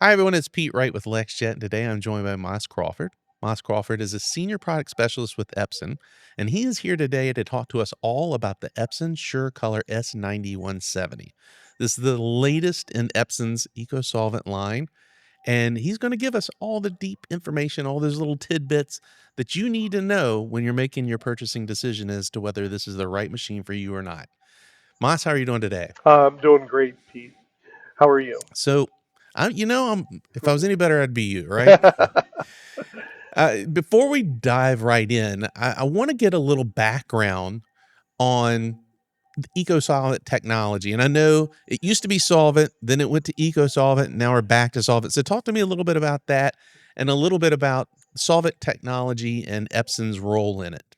Hi, everyone. It's Pete Wright with LexJet, and today I'm joined by Moss Crawford. Moss Crawford is a senior product specialist with Epson, and he is here today to talk to us all about the Epson SureColor S9170. This is the latest in Epson's eco-solvent line, and he's going to give us all the deep information, all those little tidbits that you need to know when you're making your purchasing decision as to whether this is the right machine for you or not. Moss, how are you doing today? I'm doing great, Pete. How are you? So, if I was any better, I'd be you, right? Before we dive right in, I want to get a little background on the eco-solvent technology. And I know it used to be solvent, then it went to eco-solvent, now we're back to solvent. So talk to me a little bit about that and a little bit about solvent technology and Epson's role in it.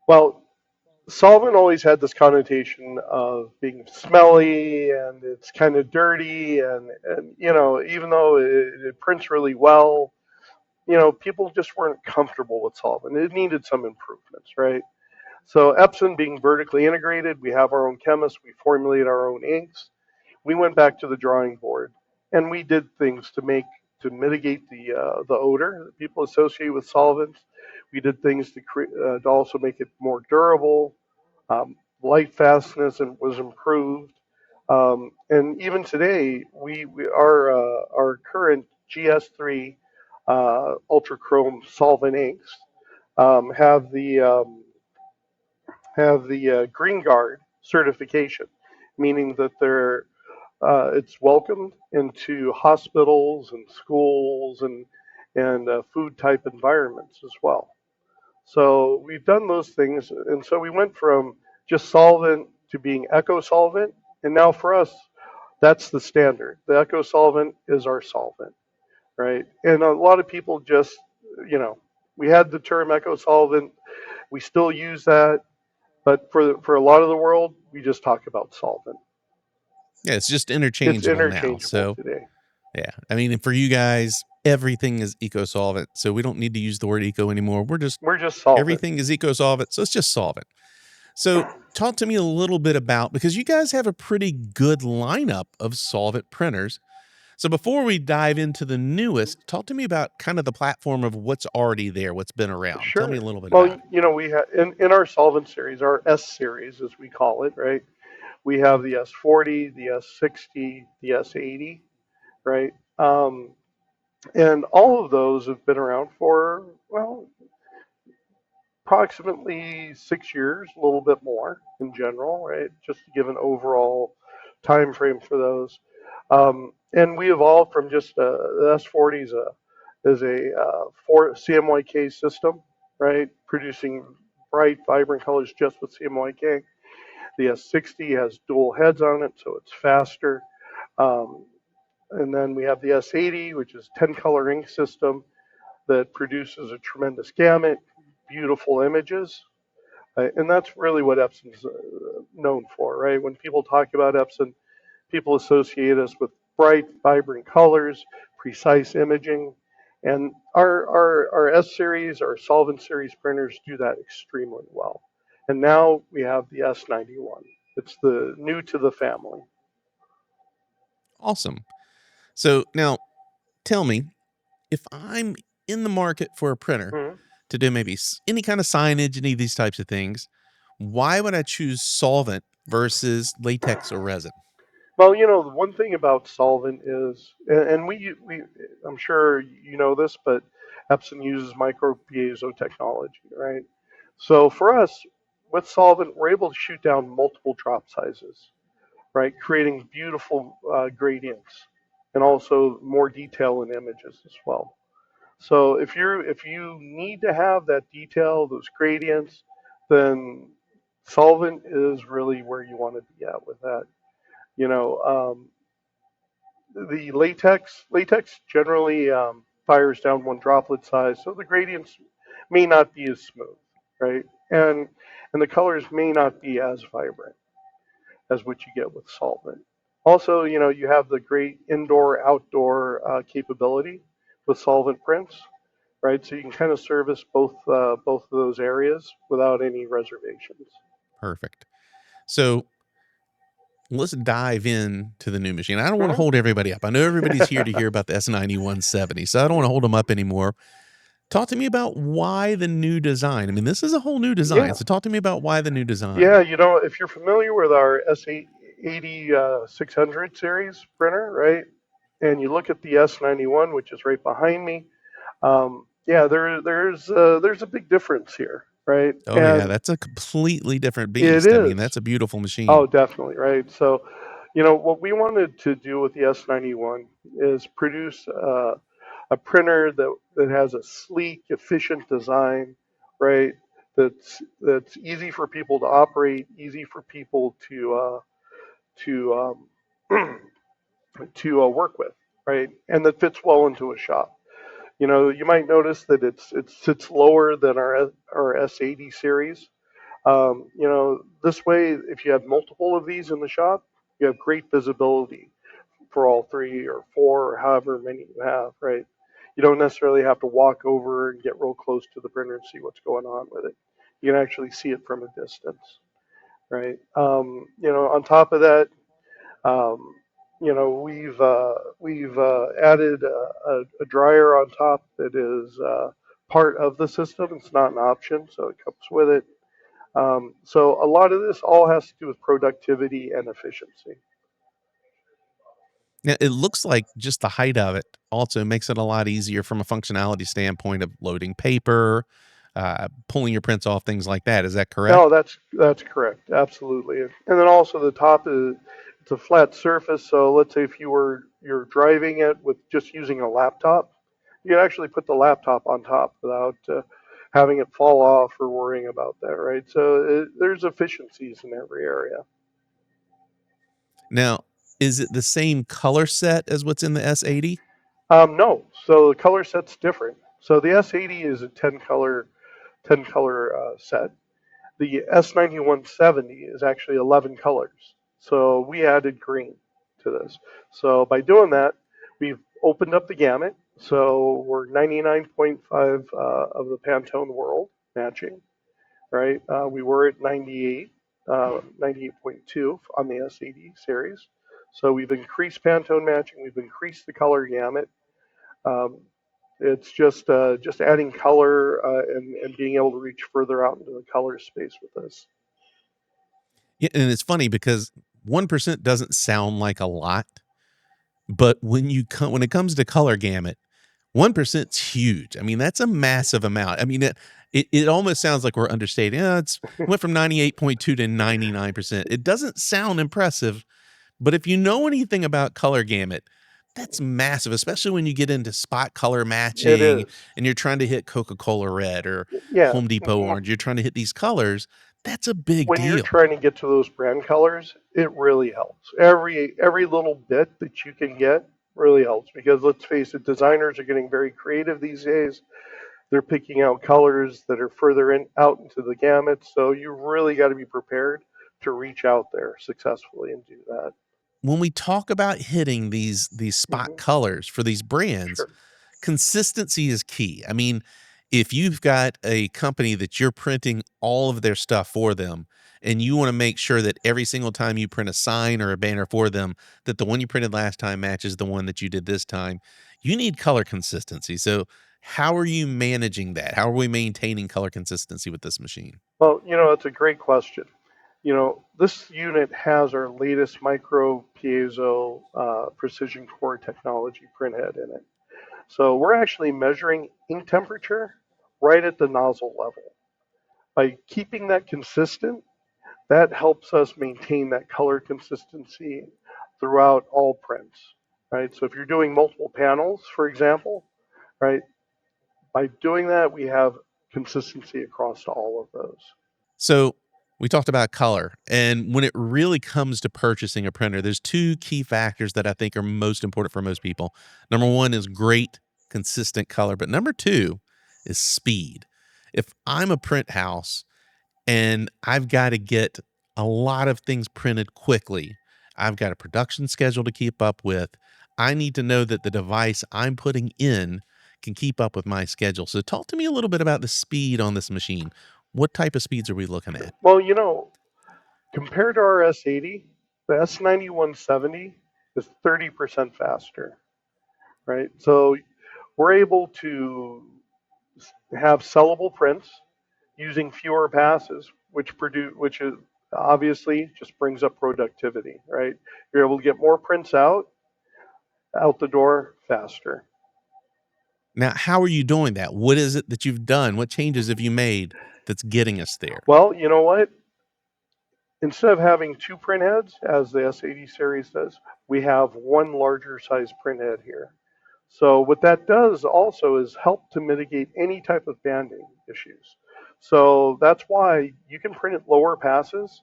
Well, solvent always had this connotation of being smelly and it's kind of dirty and even though it prints really well, people just weren't comfortable with solvent. It needed some improvements, right? So Epson being vertically integrated, we have our own chemists, we formulate our own inks. We went back to the drawing board and we did things to mitigate the odor that people associate with solvents. We did things to also make it more durable. Light fastness was improved, and even today our current GS3 ultra chrome solvent inks um, have the um, Green Guard certification, meaning that it's welcomed into hospitals and schools and food type environments as well. So we've done those things, and so we went from just solvent to being eco-solvent, and now for us, that's the standard. The eco-solvent is our solvent, right? And a lot of people just, you know, we had the term eco-solvent, we still use that, but for a lot of the world, we just talk about solvent. Yeah, it's just It's interchangeable now. interchangeable So, today. yeah, I mean, for you guys, everything is eco-solvent. So we don't need to use the word eco anymore. We're just solvent. Everything is eco-solvent. So it's just solvent. So, talk to me a little bit about because you guys have a pretty good lineup of solvent printers. So, before we dive into the newest, talk to me about kind of the platform of what's already there, what's been around. Tell me a Sure. little bit Well, about it. we have in our solvent series, our S-series as we call it, right? We have the S40, the S60, the S80, right? And all of those have been around for, well, approximately 6 years, a little bit more in general, right? Just to give an overall time frame for those. And we evolved from just the S40 is a CMYK system, right? Producing bright, vibrant colors just with CMYK. The S60 has dual heads on it, so it's faster. Um, and then we have the S80, which is 10 color ink system that produces a tremendous gamut, beautiful images. And that's really what Epson's known for, right? When people talk about Epson, people associate us with bright, vibrant colors, precise imaging. And our S series, our solvent series printers do that extremely well. And now we have the S91. It's the new to the family. Awesome. So, now tell me if I'm in the market for a printer Mhm. to do maybe any kind of signage, any of these types of things, why would I choose solvent versus latex or resin? Well, the one thing about solvent is, and I'm sure you know this, but Epson uses micro piezo technology, right? So for us, with solvent, we're able to shoot down multiple drop sizes, right? Creating beautiful gradients and also more detail in images as well. So if you need to have that detail, those gradients, then solvent is really where you want to be at with that. You know, the latex generally fires down one droplet size, so the gradients may not be as smooth, right? And the colors may not be as vibrant as what you get with solvent. Also, you have the great indoor outdoor capability with solvent prints, right? So you can kind of service both of those areas without any reservations. Perfect. So, let's dive in to the new machine. I don't want to Hmm. hold everybody up. I know everybody's here to hear about the S9170, so I don't want to hold them up anymore. Talk to me about why the new design. I mean, this is a whole new design. Yeah, So talk to me about why the new design. yeah. If you're familiar with our S80 600 series printer, right, and you look at the S91, which is right behind me, yeah, there's a big difference here, right? Oh yeah, And that's a completely different it beast. I mean, is. that's a beautiful machine. Oh, definitely, right. So, what we wanted to do with the S91 is produce a printer that has a sleek, efficient design, right? That's easy for people to operate, easy for people to to work with, right? And that fits well into a shop. You might notice that it sits lower than our S80 series. This way, if you have multiple of these in the shop, you have great visibility for all three or four or however many you have, right? You don't necessarily have to walk over and get real close to the printer and see what's going on with it. You can actually see it from a distance, right? On top of that, um, we've added a dryer on top that is part of the system. It's not an option, so it comes with it. So a lot of this all has to do with productivity and efficiency. Now, it looks like just the height of it also makes it a lot easier from a functionality standpoint of loading paper, pulling your prints off, things like that. Is that No, correct? that's correct, absolutely. And then also the top is it's a flat surface. So let's say if you're driving it with just using a laptop, you can actually put the laptop on top without having it fall off or worrying about that, right? So there's efficiencies in every area. Now, is it the same color set as what's in the S80? No, so the color set's different. So the S80 is a 10 color set. The S9170 is actually 11 colors. So we added green to this. So by doing that, we've opened up the gamut. So we're 99.5 of the Pantone world matching, right? We were at 98.2 on the S80 series. So we've increased Pantone matching. We've increased the color gamut. Um, it's just adding color and being able to reach further out into the color space with this. Yeah, and it's funny because 1% doesn't sound like a lot, but when it comes to color gamut, 1%'s huge. I mean, that's a massive amount. I mean, it almost sounds like we're understating. It went from 98.2 to 99%. It doesn't sound impressive, but if you know anything about color gamut, that's massive, especially when you get into spot color It matching is. and you're trying to hit Coca-Cola red or Yeah. Home Depot orange. You're trying to hit these colors. That's a big When you're deal. trying to get to those brand colors, it really helps. Every little bit that you can get really helps because let's face it, designers are getting very creative these days. They're picking out colors that are further in out into the gamut, so you really got to be prepared to reach out there successfully and do that. When we talk about hitting these spot Hmm. colors for these brands, Sure. consistency is key. I mean, if you've got a company that you're printing all of their stuff for them and you want to make sure that every single time you print a sign or a banner for them that the one you printed last time matches the one that you did this time, you need color consistency. So, how are you managing that? How are we maintaining color consistency with this machine? Well, it's a great question. This unit has our latest micro piezo precision core technology printhead in it. So we're actually measuring ink temperature right at the nozzle level. By keeping that consistent, that helps us maintain that color consistency throughout all prints, right? So if you're doing multiple panels, for example, right, by doing that, we have consistency across all of those. So we talked about color. And when it really comes to purchasing a printer, there's two key factors that I think are most important for most people. Number one is great, consistent color. But number two is speed. If I'm a print house and I've got to get a lot of things printed quickly, I've got a production schedule to keep up with. I need to know that the device I'm putting in can keep up with my schedule. So, talk to me a little bit about the speed on this machine. What type of speeds are we looking Sure. at? Well, compared to our S80, The S9170 is 30% faster, right? So we're able to have sellable prints using fewer passes, which is obviously just brings up productivity, right? You're able to get more prints out the door faster. Now, how are you doing that? What is it that you've done? What changes have you made that's getting us there? Well, you know what? Instead of having two print heads, as the S80 series does, we have one larger size print head here. So what that does also is help to mitigate any type of banding issues. So that's why you can print at lower passes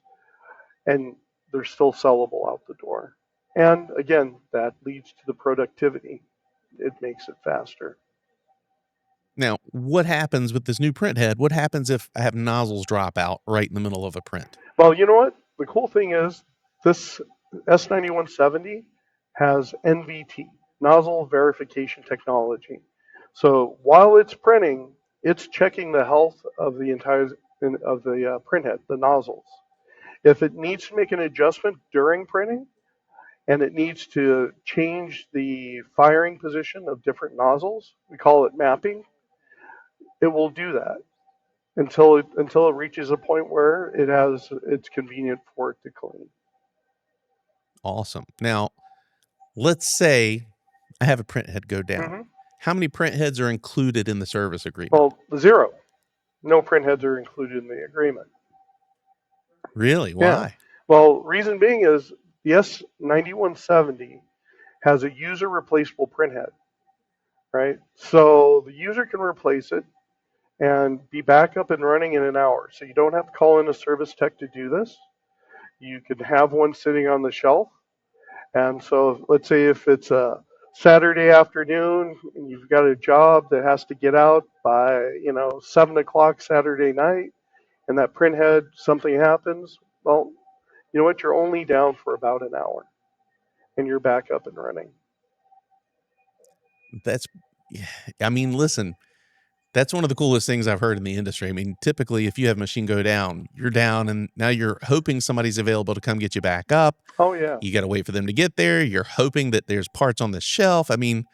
and they're still sellable out the door. And again, that leads to the productivity. It makes it faster. Now, what happens with this new print head? What happens if I have nozzles drop out right in the middle of a print? Well, you know what? The cool thing is this S9170 has NVT, nozzle verification technology. So while it's printing, it's checking the health of the entire of the print head, the nozzles. If it needs to make an adjustment during printing and it needs to change the firing position of different nozzles, we call it mapping, it will do that until it reaches a point where it's convenient for it to clean. Awesome. Now, let's say I have a print head go down. Hmm. How many print heads are included in the service agreement? Well, zero. No print heads are included in the agreement. Really? Yeah. Why? Well, reason being is the S9170 has a user replaceable print head, right? So the user can replace it and be back up and running in an hour. So you don't have to call in a service tech to do this. You can have one sitting on the shelf. And so let's say if it's a Saturday afternoon and you've got a job that has to get out by, 7 o'clock Saturday night, and that print head, something happens, well, you know what? You're only down for about an hour and you're back up and running. That's, yeah, I mean, listen, that's one of the coolest things I've heard in the industry. I mean, typically, if you have a machine go down, you're down, and now you're hoping somebody's available to come get you back up. Oh, yeah, You got to wait for them to get there. You're hoping that there's parts on the shelf. I mean,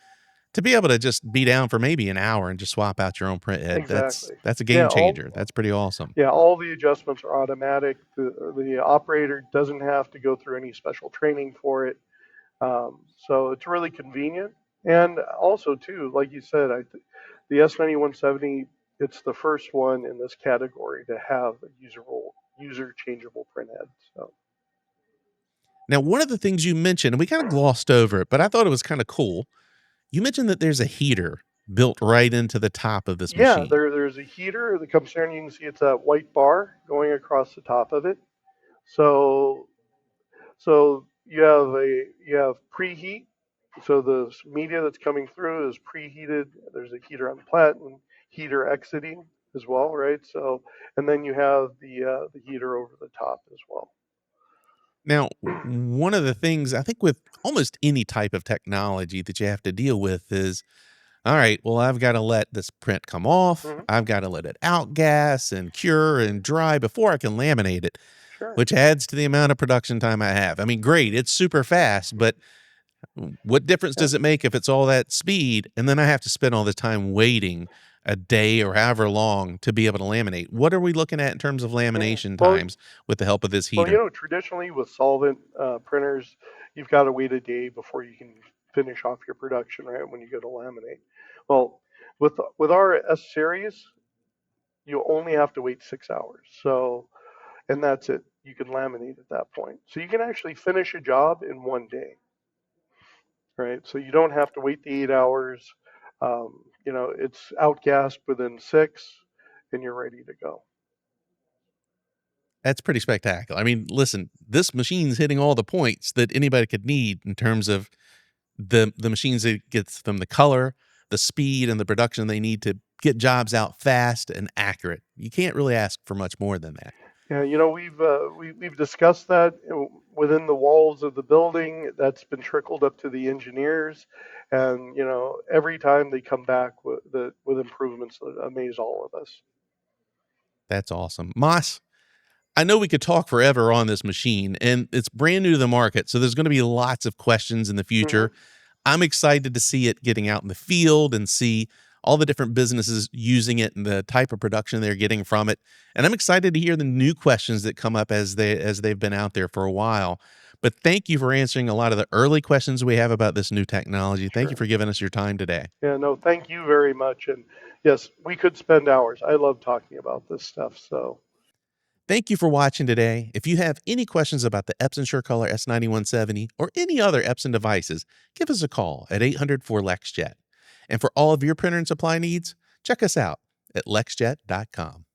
to be able to just be down for maybe an hour and just swap out your own print head, exactly. that's a Yeah, game changer. That's pretty awesome. all the adjustments are automatic. The operator doesn't have to go through any special training for it. So it's really convenient. And also, too, like you said, the S9170, it's the first one in this category to have a user changeable printhead. So, Now, one of the things you mentioned, and we kind of glossed over it, but I thought it was kind of cool. You mentioned that there's a heater built right into the top of this yeah, machine. there's a heater that comes here, and you can see it's that white bar going across the top of it. So, so you have preheat. So the media that's coming through is preheated. There's a heater on the plat and heater exiting as well, right? So, and then you have the heater over the top as well. Now, one of the things I think with almost any type of technology that you have to deal with is, all right, well, I've got to let this print come off. Hmm. I've got to let it outgas and cure and dry before I can laminate it, Sure. which adds to the amount of production time I have. I mean, great, it's super fast, but what difference Yeah. does it make if it's all that speed and then I have to spend all the time waiting a day or however long to be able to laminate? What are we looking at in terms of Yeah. lamination Well, times with the help of this well, heater? traditionally with solvent printers, you've got to wait a day before you can finish off your production, right? When you go to laminate. Well, with our S series, you only have to wait 6 hours. So, and that's it. You can laminate at that point. So you can actually finish a job in one day, right? So you don't have to wait the 8 hours. It's outgassed within six, and you're ready to go. That's pretty spectacular. I mean, listen, this machine's hitting all the points that anybody could need in terms of the machines that gets them the color, the speed, and the production they need to get jobs out fast and accurate. You can't really ask for much more than that. Yeah, we've discussed that within the walls of the building. That's been trickled up to the engineers, and every time they come back with improvements that amaze all of us. That's awesome. Moss, I know we could talk forever on this machine, and it's brand new to the market, so there's going to be lots of questions in the Hmm. future. I'm excited to see it getting out in the field and see all the different businesses using it and the type of production they're getting from it. And I'm excited to hear the new questions that come up as they've been out there for a while. But thank you for answering a lot of the early questions we have about this new technology. Thank you Sure. for giving us your time today. Yeah, no, thank you very much. And yes, we could spend hours. I love talking about this stuff. So, Thank you for watching today. If you have any questions about the Epson SureColor S9170 or any other Epson devices, give us a call at 800-4LEXJET. And for all of your printer and supply needs, check us out at lexjet.com.